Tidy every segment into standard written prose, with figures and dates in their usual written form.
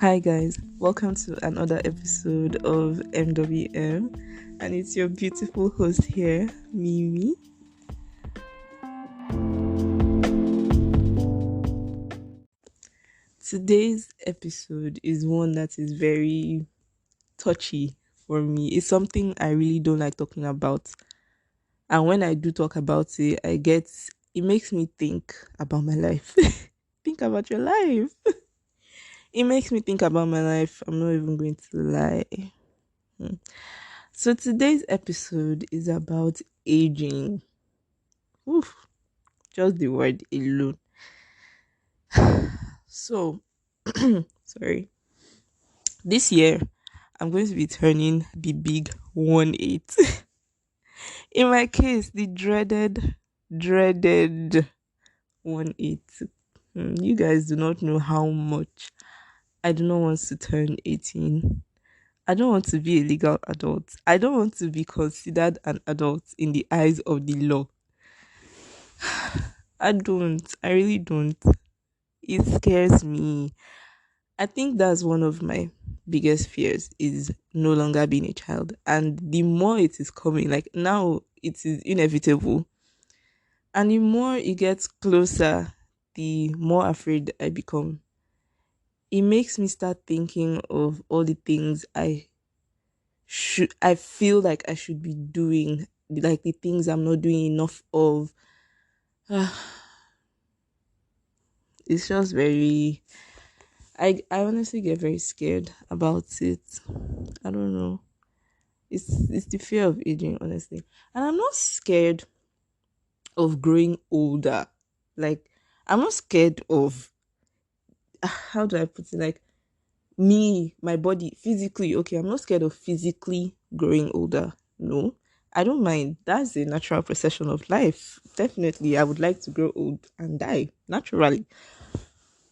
Hi guys, welcome to another episode of MWM, and it's your beautiful host here, Mimi. Today's episode is one that is very touchy for me. It's something I really don't like talking about, and when I do talk about it, it makes me think about my life. Think about your life. It makes me think about my life. I'm not even going to lie. Hmm. So today's episode is about aging. Oof, just the word alone. So, sorry. This year, I'm going to be turning the big 1-8. In my case, the dreaded 1-8. You guys do not know how much I do not want to turn 18. I don't want to be a legal adult. I don't want to be considered an adult in the eyes of the law. I don't. I really don't. It scares me. I think that's one of my biggest fears is no longer being a child. And the more it is coming, like now it is inevitable. And the more it gets closer, the more afraid I become. It makes me start thinking of all the things I feel like I should be doing, like the things I'm not doing enough of. It's just very I honestly get very scared about it. I don't know. It's the fear of aging, honestly. And I'm not scared of growing older. Like I'm not scared of how do I put it? Like me, my body, physically, okay, I'm not scared of physically growing older. No. I don't mind. That's a natural procession of life. Definitely, I would like to grow old and die naturally.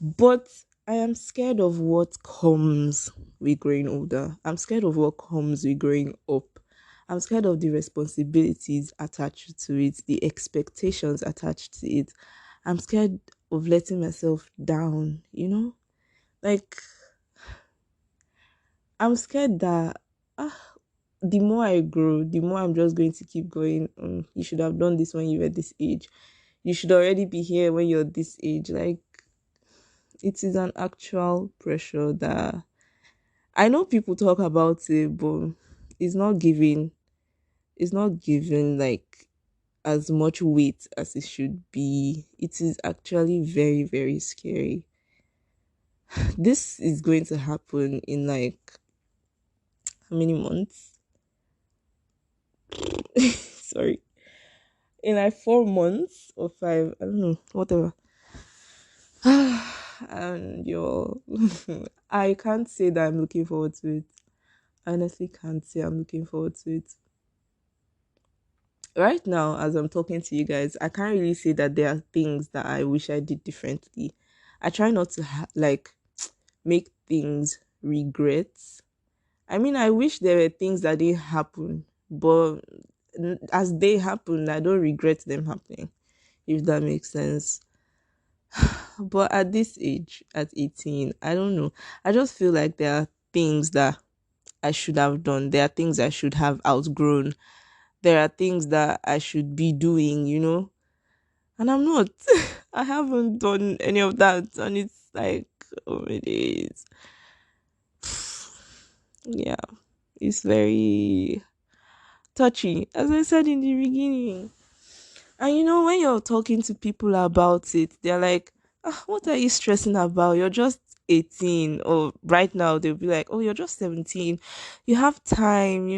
But I am scared of what comes with growing older. I'm scared of what comes with growing up. I'm scared of the responsibilities attached to it, the expectations attached to it. I'm scared of letting myself down. Like, I'm scared that the more I grow, the more I'm just going to keep going. You should have done this when you were this age. You should already be here when you're this age. Like, it is an actual pressure that I know people talk about it, but it's not giving. It's not giving like as much weight as it should be. It is actually very, very scary. This is going to happen in like how many months? Sorry, in like 4 months or five. I don't know, whatever. And I can't say that I'm looking forward to it. I honestly can't say I'm looking forward to it. Right now, as I'm talking to you guys, I can't really say that there are things that I wish I did differently. I try not to like make things regrets. I mean, I wish there were things that didn't happen, but as they happen, I don't regret them happening, if that makes sense. But at this age, at 18, I don't know. I just feel like there are things that I should have done. There are things I should have outgrown. There are things that I should be doing. And I'm not. I haven't done any of that. And it's like, oh, it is. Yeah, it's very touchy, as I said in the beginning. And when you're talking to people about it, they're like, what are you stressing about? You're just 18. Or right now, they'll be like, oh, you're just 17. You have time.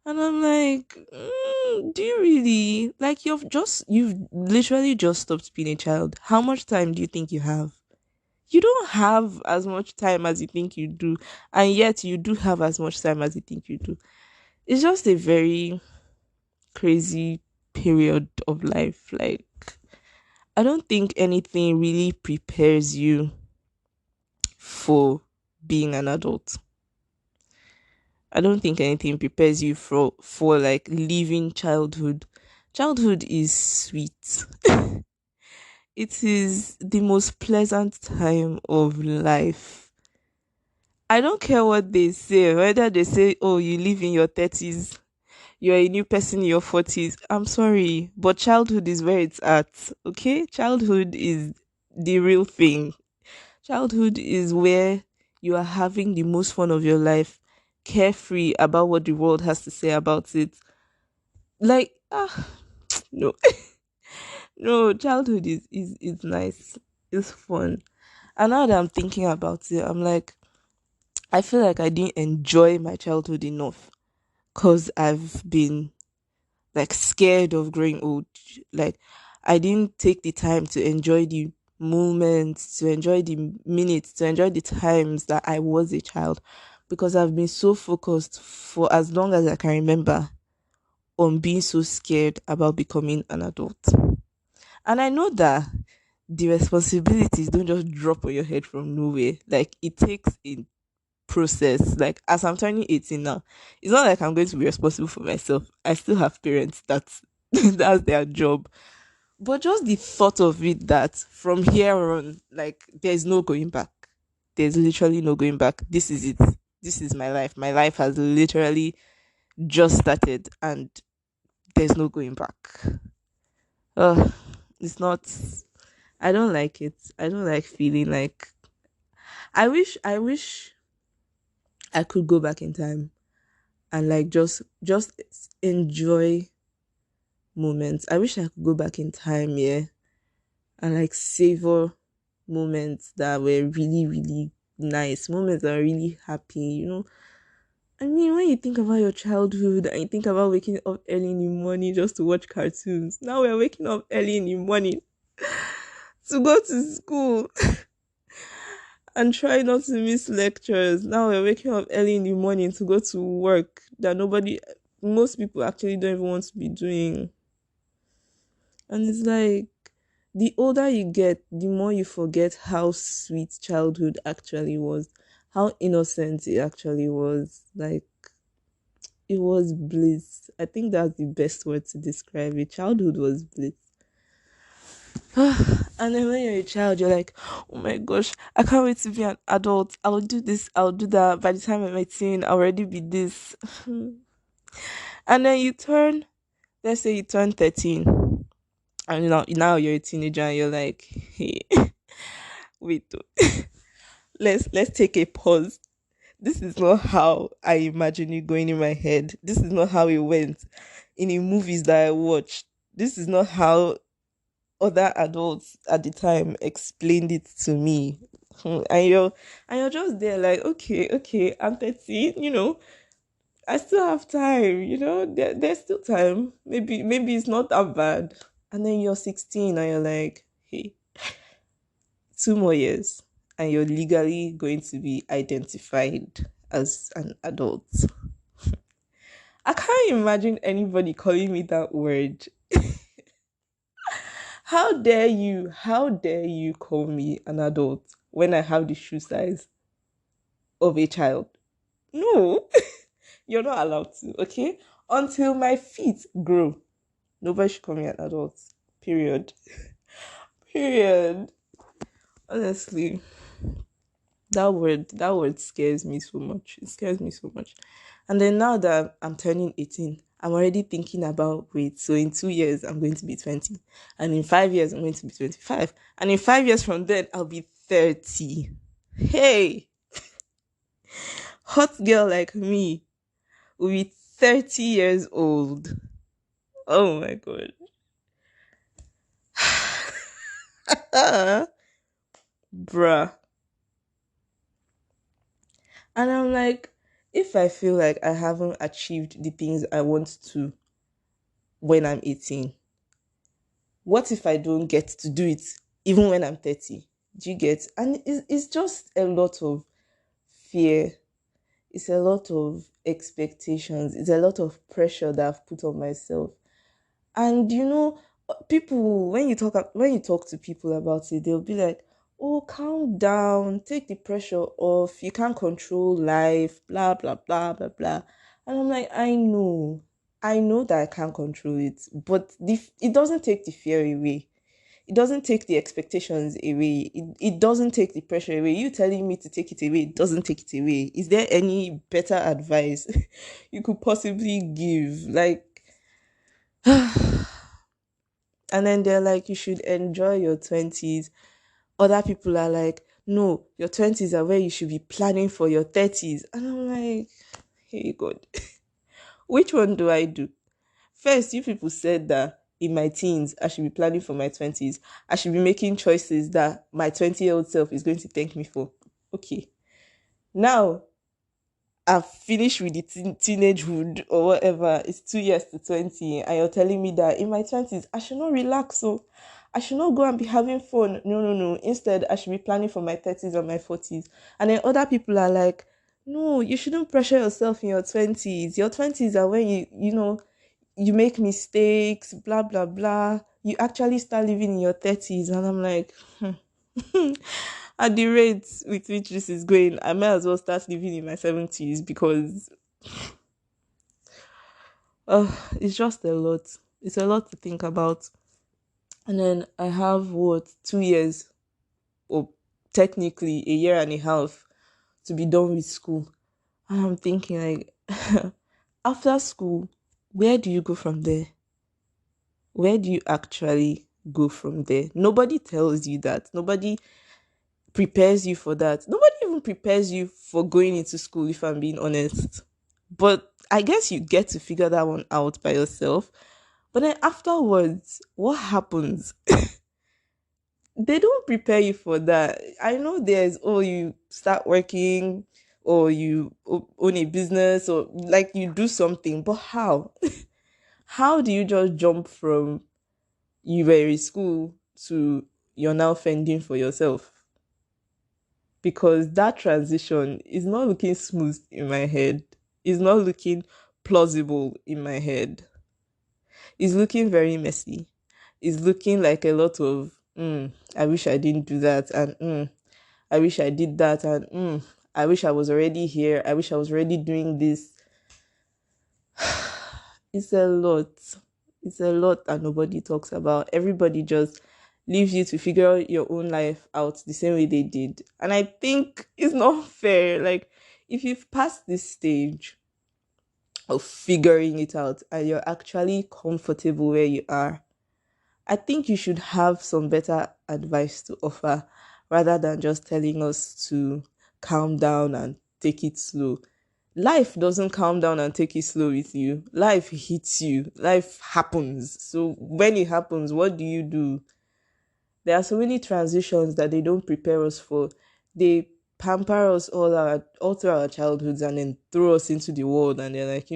And I'm like, do you really? Like, you've literally just stopped being a child. How much time do you think you have? You don't have as much time as you think you do. And yet, you do have as much time as you think you do. It's just a very crazy period of life. Like, I don't think anything really prepares you for being an adult. I don't think anything prepares you for like living childhood. Childhood is sweet. It is the most pleasant time of life. I don't care what they say, whether they say, oh, you live in your 30s, you're a new person in your 40s. I'm sorry, but childhood is where it's at. Okay? Childhood is the real thing. Childhood is where you are having the most fun of your life, carefree about what the world has to say about it. Like, no, no, childhood is nice. It's fun. And now that I'm thinking about it, I'm like, I feel like I didn't enjoy my childhood enough because I've been like scared of growing old. Like, I didn't take the time to enjoy the moments, to enjoy the minutes, to enjoy the times that I was a child because I've been so focused for as long as I can remember on being so scared about becoming an adult. And I know that the responsibilities don't just drop on your head from nowhere. Like, it takes a process. Like, as I'm turning 18 now, it's not like I'm going to be responsible for myself. I still have parents that that's their job. But just the thought of it that from here on, like, there's no going back. There's literally no going back. This is it. This is my life. My life has literally just started and there's no going back. It's not, I don't like it. I don't like feeling like, I wish I could go back in time and like just enjoy moments. I wish I could go back in time, yeah, and like savor moments that were really, really nice, moments that are really happy. I mean, when you think about your childhood and you think about waking up early in the morning just to watch cartoons, now we're waking up early in the morning to go to school and try not to miss lectures. Now we're waking up early in the morning to go to work that most people actually don't even want to be doing. And it's like the older you get, the more you forget how sweet childhood actually was, how innocent it actually was. Like, it was bliss. I think that's the best word to describe it. Childhood was bliss. And then when you're a child, you're like, oh my gosh, I can't wait to be an adult. I'll do this, I'll do that. By the time I'm 18, I'll already be this. And then let's say you turn 13, and now you're a teenager and you're like, hey, wait, let's take a pause. This is not how I imagine it going in my head. This is not how it went in the movies that I watched. This is not how other adults at the time explained it to me. And you're just there like, okay, I'm 13. I still have time. There's still time. Maybe it's not that bad. And then you're 16 and you're like, hey, 2 more years and you're legally going to be identified as an adult. I can't imagine anybody calling me that word. How dare you call me an adult when I have the shoe size of a child? No, you're not allowed to, okay? Until my feet grow, nobody should call me an adult. Period. Period. Honestly, that word scares me so much. It scares me so much. And then now that I'm turning 18, I'm already thinking about, wait, so in 2 years I'm going to be 20, and in 5 years I'm going to be 25, and in 5 years from then I'll be 30. Hey, hot girl like me will be 30 years old. Oh my god. Bruh. And I'm like, if I feel like I haven't achieved the things I want to when I'm 18, what if I don't get to do it even when I'm 30? Do you get? And it's just a lot of fear. It's a lot of expectations. It's a lot of pressure that I've put on myself. And people, when you talk to people about it, they'll be like, "Oh, calm down, take the pressure off. You can't control life, blah blah blah blah blah." And I'm like, I know that I can't control it, but it doesn't take the fear away. it doesn't take the expectations away. It doesn't take the pressure away. You telling me to take it away, it doesn't take it away. Is there any better advice you could possibly give? Like, and then they're like, you should enjoy your 20s. Other people are like, no, your 20s are where you should be planning for your 30s. And I'm like, hey, God, which one do I do? First, you people said that in my teens, I should be planning for my 20s. I should be making choices that my 20-year-old self is going to thank me for. Okay. Now, I've finished with the teenagehood or whatever. It's 2 years to 20. And you're telling me that in my 20s, I should not relax. So I should not go and be having fun. No, no, no. Instead, I should be planning for my 30s or my 40s. And then other people are like, no, you shouldn't pressure yourself in your 20s. Your 20s are when you make mistakes, blah, blah, blah. You actually start living in your 30s. And I'm like, at the rate with which this is going, I might as well start living in my 70s because it's just a lot. It's a lot to think about. And then I have what, 2 years or technically a year and a half to be done with school. And I'm thinking, like, after school, where do you go from there? Where do you actually go from there? Nobody tells you that. Nobody prepares you for that. Nobody even prepares you for going into school, if I'm being honest. But I guess you get to figure that one out by yourself. But then afterwards, what happens? They don't prepare you for that. I know there's, oh, you start working or you own a business or like you do something, but how? How do you just jump from you were in school to you're now fending for yourself? Because that transition is not looking smooth in my head. It's not looking plausible in my head. It's looking very messy. It's looking like a lot of, I wish I didn't do that, and I wish I did that, and I wish I was already here. I wish I was already doing this. It's a lot. It's a lot that nobody talks about. Everybody just leaves you to figure your own life out the same way they did. And I think it's not fair. Like, if you've passed this stage of figuring it out and you're actually comfortable where you are, I think you should have some better advice to offer rather than just telling us to calm down and take it slow. Life doesn't calm down and take it slow with you. Life hits you. Life happens. So when it happens, what do you do? There are so many transitions that they don't prepare us for. They pamper us all through our childhoods and then throw us into the world and they're like,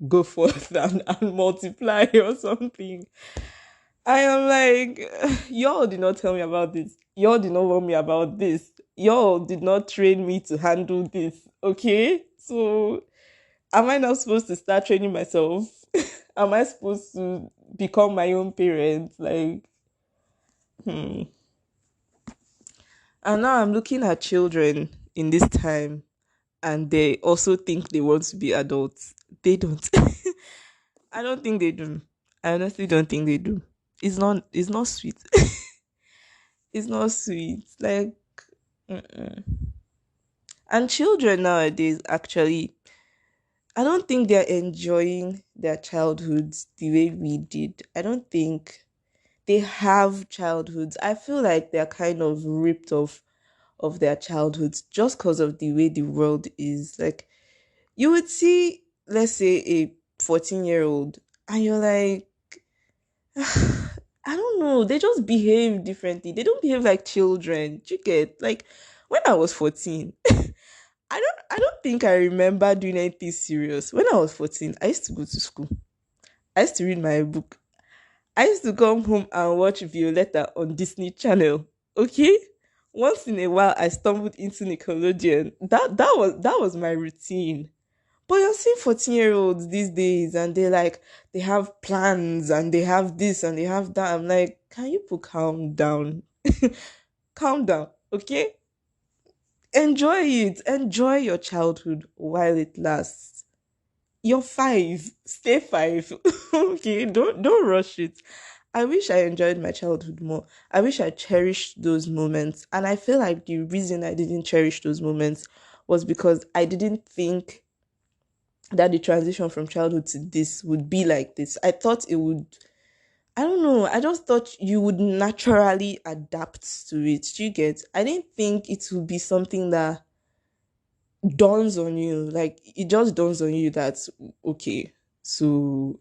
go forth and multiply or something. I am like, y'all did not tell me about this. Y'all did not warn me about this. Y'all did not train me to handle this. Okay? So am I not supposed to start training myself? Am I supposed to become my own parent? Like, hmm. And now I'm looking at children in this time and they also think they want to be adults. They don't. I don't think they do. I honestly don't think they do. It's not sweet. It's not sweet. Like, mm-mm. And children nowadays actually, I don't think they're enjoying their childhoods the way we did. I don't think they have childhoods. I feel like they're kind of ripped off of their childhoods just because of the way the world is. Like, you would see, let's say, a 14-year-old, and you're like, I don't know, they just behave differently. They don't behave like children. Do you get? Like, when I was 14, I don't think I remember doing anything serious. When I was 14, I used to go to school. I used to read my book. I used to come home and watch Violetta on Disney Channel. Okay? Once in a while I stumbled into Nickelodeon. That was my routine. But you're seeing 14-year-olds these days and they have plans and they have this and they have that. I'm like, can you put calm down? Calm down, okay? Enjoy it. Enjoy your childhood while it lasts. You're five. Stay five. Okay, don't rush it. I wish I enjoyed my childhood more. I wish I cherished those moments. And I feel like the reason I didn't cherish those moments was because I didn't think that the transition from childhood to this would be like this. I thought it would, I don't know, I just thought you would naturally adapt to it. Do you get? I didn't think it would be something that dawns on you. Like, it just dawns on you that, okay, so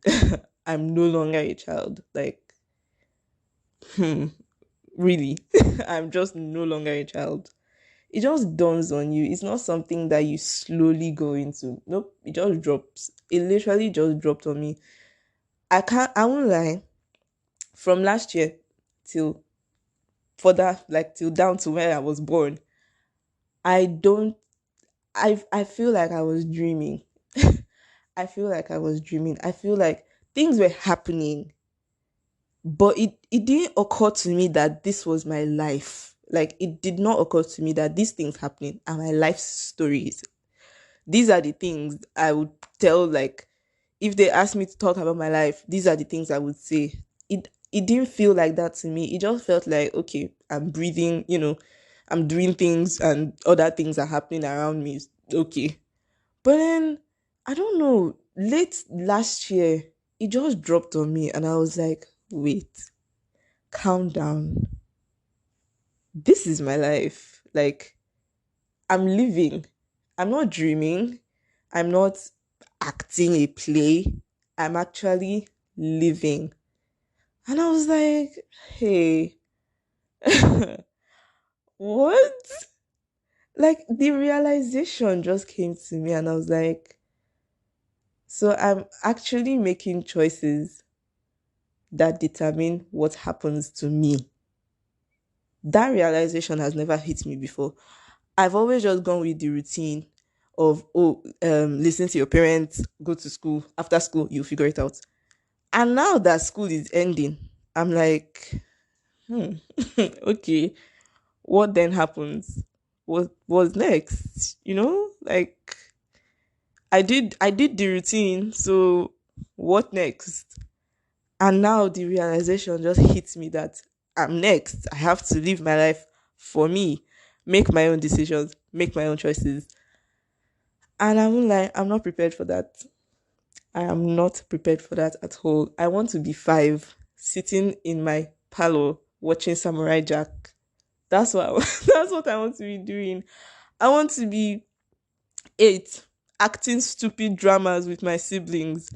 I'm no longer a child. Like, hmm, really, I'm just no longer a child. It just dawns on you. It's not something that you slowly go into. Nope, it just drops. It literally just dropped on me. I won't lie. From last year till further, like till down to where I was born, I don't, I feel like I was dreaming. I feel like I was dreaming. I feel like things were happening, but it didn't occur to me that this was my life. Like, it did not occur to me that these things happening are my life stories. These are the things I would tell, like, if they asked me to talk about my life, these are the things I would say. It didn't feel like that to me. It just felt like, okay, I'm breathing, I'm doing things and other things are happening around me. Okay. But then I don't know, late last year, it just dropped on me and I was like, wait, calm down. This is my life. Like, I'm living. I'm not dreaming. I'm not acting a play. I'm actually living. And I was like, hey, what? Like, the realization just came to me, and I was like, so I'm actually making choices that determine what happens to me. That realization has never hit me before. I've always just gone with the routine of, listen to your parents, go to school. After school, you figure it out. And now that school is ending, I'm like, hmm, okay, what then happens? What was next? Like, I did the routine, so what next? And now the realization just hits me that I'm next. I have to live my life for me, make my own decisions, make my own choices. And I won't lie, I'm not prepared for that. I am not prepared for that at all. I want to be five, sitting in my parlor watching Samurai Jack. That's what that's what I want to be doing. I want to be eight, acting stupid dramas with my siblings.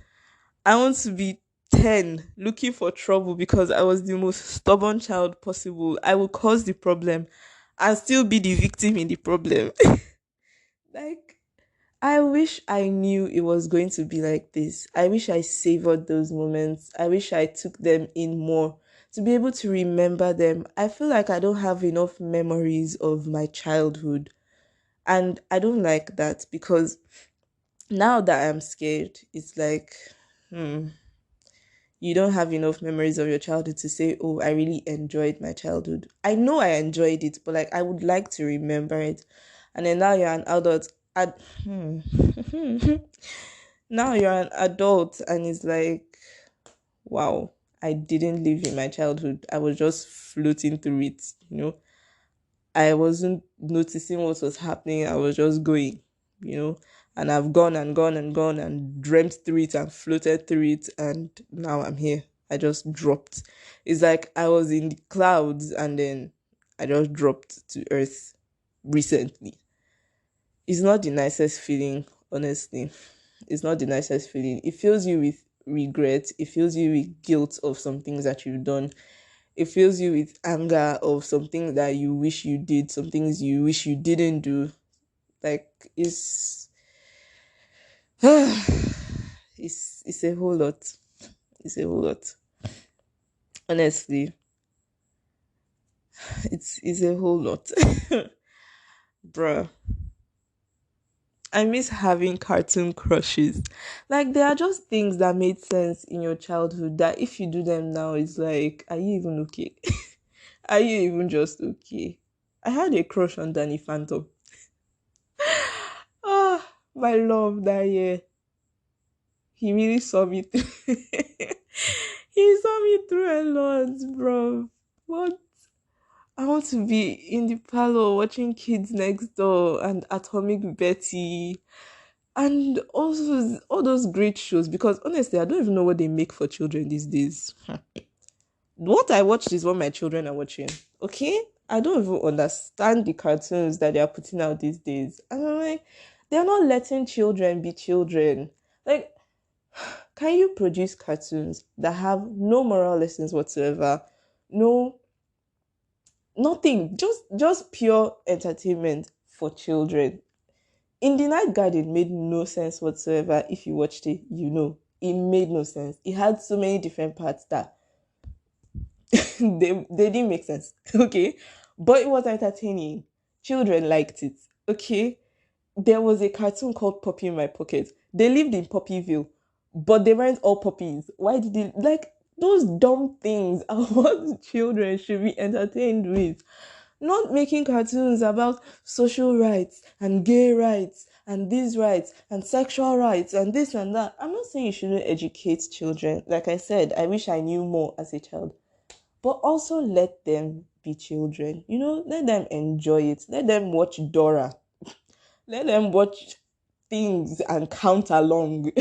I want to be 10, looking for trouble because I was the most stubborn child possible. I will cause the problem and still be the victim in the problem. Like, I wish I knew it was going to be like this. I wish I savored those moments. I wish I took them in more to be able to remember them. I feel like I don't have enough memories of my childhood. And I don't like that because now that I'm scared, it's like, hmm, you don't have enough memories of your childhood to say, oh, I really enjoyed my childhood. I know I enjoyed it, but like, I would like to remember it. And then now you're an adult. Hmm. Now you're an adult, and it's like, wow, I didn't live in my childhood. I was just floating through it. I wasn't noticing what was happening. I was just going. And I've gone and gone and gone and dreamt through it and floated through it. And now I'm here. I just dropped. It's like I was in the clouds and then I just dropped to earth recently. It's not the nicest feeling, honestly. It's not the nicest feeling. It fills you with regret. It fills you with guilt of some things that you've done. It fills you with anger of something that you wish you did, some things you wish you didn't do. Like, it's a whole lot. It's a whole lot. Honestly, it's a whole lot. Bruh. I miss having cartoon crushes. Like, there are just things that made sense in your childhood that if you do them now, it's like, are you even okay? Are you even just okay? I had a crush on Danny Phantom. Ah, my love that year. He really saw me through. He saw me through a lot, bro. What? I want to be in the parlor watching Kids Next Door and Atomic Betty and also all those great shows, because honestly, I don't even know what they make for children these days. What I watched is what my children are watching. Okay? I don't even understand the cartoons that they are putting out these days. And I'm like, they're not letting children be children. Like, can you produce cartoons that have no moral lessons whatsoever? No, nothing. Just pure entertainment for children. In the Night Garden made no sense whatsoever. If you watched it, you know. It made no sense. It had so many different parts that they didn't make sense. Okay. But it was entertaining. Children liked it. Okay. There was a cartoon called Puppy in My Pocket. They lived in Puppyville, but they weren't all puppies. Why did they like those dumb things are what children should be entertained with? Not making cartoons about social rights and gay rights and these rights and sexual rights and this and that. I'm not saying you shouldn't educate children. Like I said, I wish I knew more as a child. But also let them be children. You know, let them enjoy it. Let them watch Dora. Let them watch things and count along.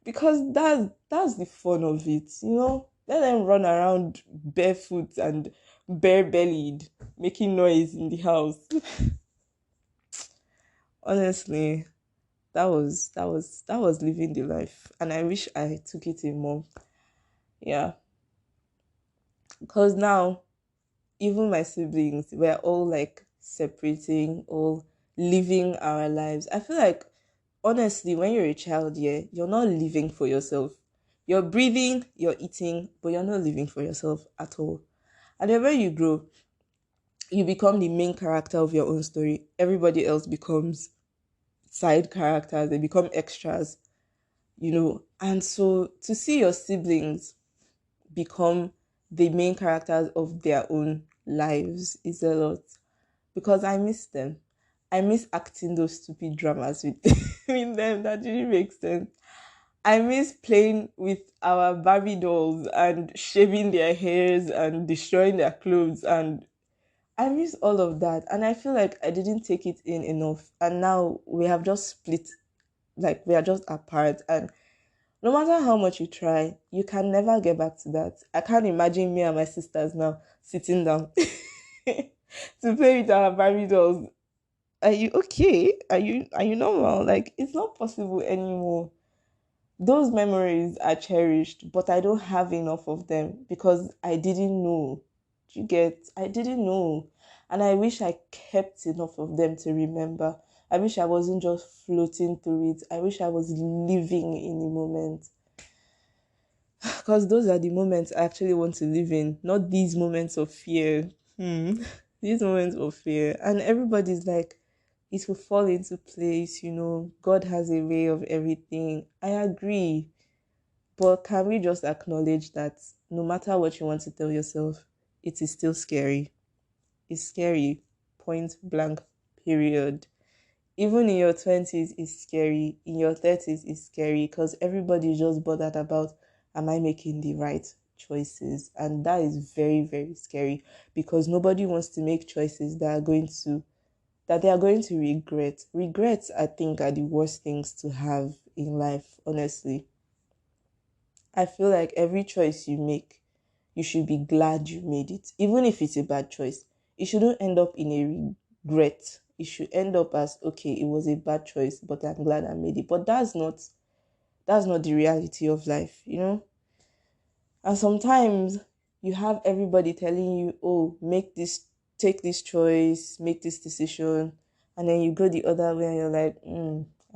Because that's the fun of it, you know. Let them run around barefoot and bare bellied, making noise in the house. Honestly, that was living the life, and I wish I took it in more. Yeah, because now even my siblings, we're all like separating, all living our lives. I feel like honestly, when you're a child, yeah, you're not living for yourself. You're breathing, you're eating, but you're not living for yourself at all. And then when you grow, you become the main character of your own story. Everybody else becomes side characters, they become extras, you know. And so to see your siblings become the main characters of their own lives is a lot, because I miss them. I miss acting those stupid dramas with, with them that didn't make sense. I miss playing with our Barbie dolls and shaving their hairs and destroying their clothes, and I miss all of that. And I feel like I didn't take it in enough. And now we have just split, like we are just apart. And no matter how much you try, you can never get back to that. I can't imagine me and my sisters now sitting down to play with our Barbie dolls. Are you okay? Are you normal? Like it's not possible anymore. Those memories are cherished, but I don't have enough of them because I didn't know. Do you get? I didn't know. And I wish I kept enough of them to remember. I wish I wasn't just floating through it. I wish I was living in the moment. Because those are the moments I actually want to live in, not these moments of fear. Hmm. These moments of fear. And everybody's like, it will fall into place, you know. God has a way of everything. I agree. But can we just acknowledge that no matter what you want to tell yourself, it is still scary? It's scary. Point blank, period. Even in your 20s, it's scary. In your 30s, it's scary because everybody is just bothered about, am I making the right choices? And that is very, very scary because nobody wants to make choices that they are going to regret. Regrets, I think, are the worst things to have in life, honestly. I feel like every choice you make, you should be glad you made it. Even if it's a bad choice, it shouldn't end up in a regret. It should end up as, okay, it was a bad choice, but I'm glad I made it. But that's not the reality of life, you know? And sometimes you have everybody telling you, oh, take this choice, make this decision. And then you go the other way and you're like,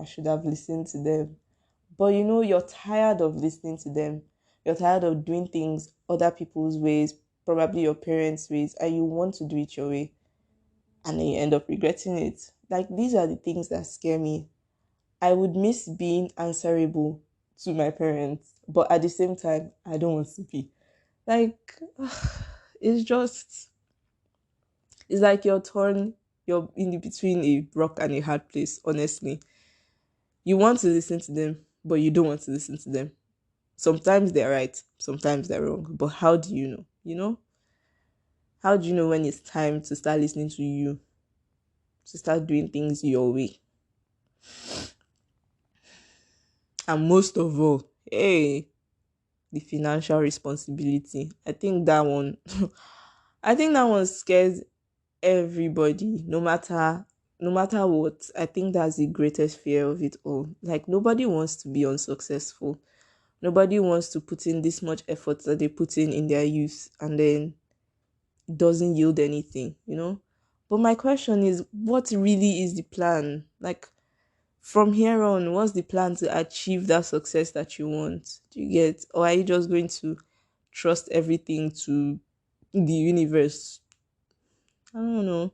I should have listened to them. But you know, you're tired of listening to them. You're tired of doing things other people's ways, probably your parents' ways, and you want to do it your way. And then you end up regretting it. Like, these are the things that scare me. I would miss being answerable to my parents, but at the same time, I don't want to be. Like, it's just, it's like you're in between a rock and a hard place, honestly. You want to listen to them, but you don't want to listen to them. Sometimes they're right, sometimes they're wrong. But how do you know? How do you know when it's time to start listening to you, to start doing things your way? And most of all, hey, the financial responsibility. I think that one scares everybody, no matter what. I think that's the greatest fear of it all. Like, nobody wants to be unsuccessful. Nobody wants to put in this much effort that they put in their youth, and then it doesn't yield anything. But my question is, what really is the plan? Like, from here on, what's the plan to achieve that success that you want? Do you get? Or are you just going to trust everything to the universe? I don't know.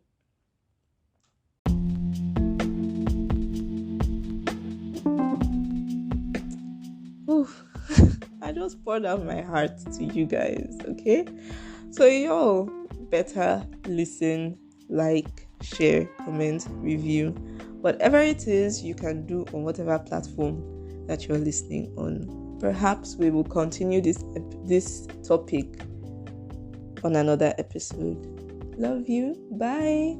Oof. I just poured out my heart to you guys, okay? So, y'all better listen, like, share, comment, review. Whatever it is you can do on whatever platform that you're listening on. Perhaps we will continue this topic on another episode. Love you. Bye.